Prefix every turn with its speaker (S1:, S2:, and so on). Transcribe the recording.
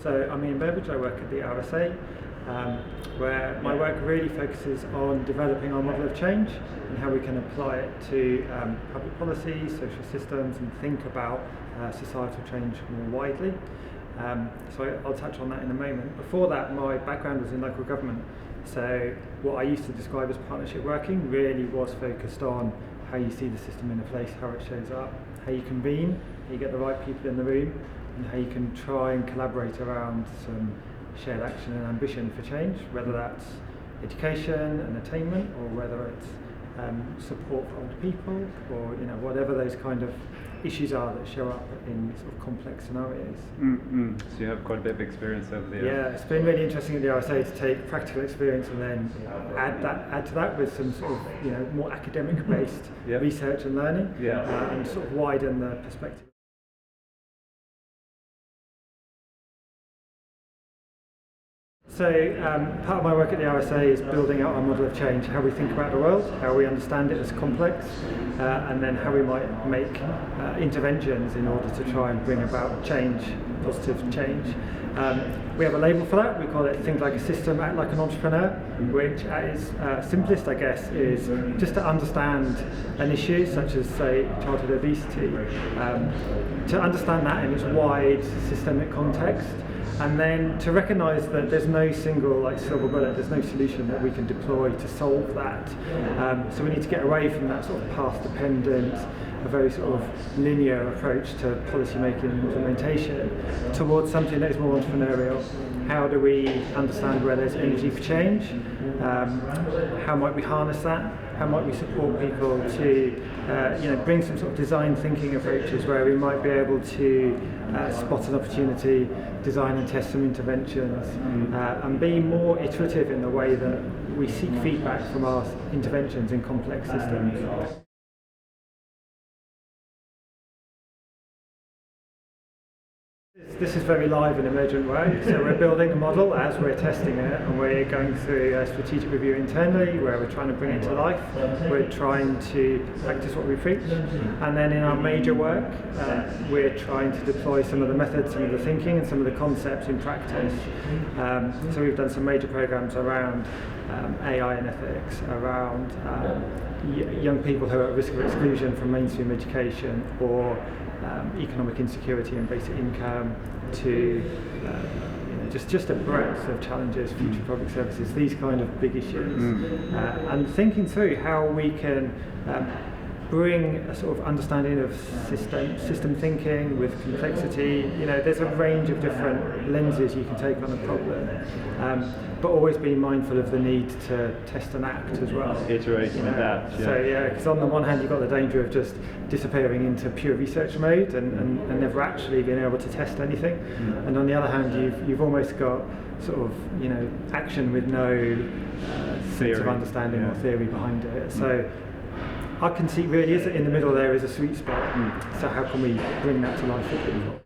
S1: So I'm in Burbidge. I work at the RSA, where my work really focuses on developing our model of change and how we can apply it to public policy, social systems, and think about societal change more widely. So I'll touch on that in a moment. Before that, my background was in local government. So what I used to describe as partnership working really was focused on how you see the system in a place, how it shows up, how you convene, how you get the right people in the room, and how you can try and collaborate around some shared action and ambition for change, whether that's education and attainment, or whether it's support for older people, or whatever those kind of issues are that show up in sort of complex scenarios.
S2: So you have quite a bit of experience over the years.
S1: Yeah, it's been really interesting at the RSA to take practical experience and then add to that with some sort of more academic based research and learning, and sort of widen the perspective. So part of my work at the RSA is building out our model of change, how we think about the world, how we understand it as complex, and then how we might make interventions in order to try and bring about change, positive change. We have a label for that. We call it Think Like a System, Act Like an Entrepreneur, which at its simplest, I guess, is just to understand an issue such as, say, childhood obesity, to understand that in its wide systemic context, and then to recognise that there's no single silver bullet, there's no solution that we can deploy to solve that. So we need to get away from that sort of path-dependent, a very sort of linear approach to policy making and implementation towards something that is more entrepreneurial. How do we understand where there's energy for change? How might we harness that? How might we support people to bring some sort of design thinking approaches where we might be able to spot an opportunity, design and test some interventions, and be more iterative in the way that we seek feedback from our interventions in complex systems. This is very live and emergent work, so we're building a model as we're testing it, and we're going through a strategic review internally where we're trying to bring it to life. We're trying to practice what we preach, and then in our major work we're trying to deploy some of the methods, some of the thinking and some of the concepts in practice. So we've done some major programs around AI and ethics, around young people who are at risk of exclusion from mainstream education, or economic insecurity and basic income, to just a breadth of challenges, future public services, these kind of big issues, and thinking through how we can bring a sort of understanding of system thinking with complexity. There's a range of different lenses you can take on a problem, but always being mindful of the need to test and act as well.
S2: Iterate and adapt.
S1: So because on the one hand you've got the danger of just disappearing into pure research mode and never actually being able to test anything, and on the other hand you've almost got sort of action with no sense of understanding or theory behind it. So our conceit really is that in the middle there is a sweet spot. So how can we bring that to life for people?